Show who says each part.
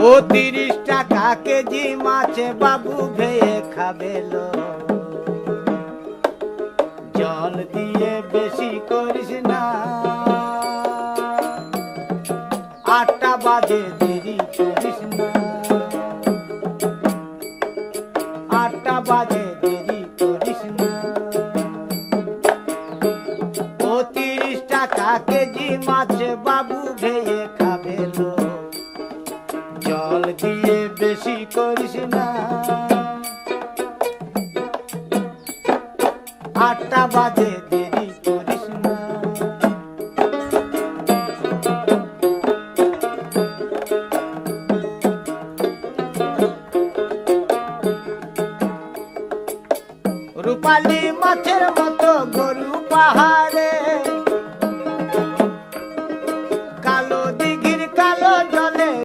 Speaker 1: ও 30 টাকা কেজি মাছে বাবু ভেয়ে খাবেলো। জল দিয়ে বেশি করিস না, 8টা বাজে দেরি করিস না, 8টা বাজে দেরি করিস না। ও 30 টাকা কেজি মাছে বাবু ভেয়ে খাবেলো। জল দিয়ে বেশি করিস না, 8টা বাজে দেরি করিস না। রূপালী মাছের মতো গরু পাহাড়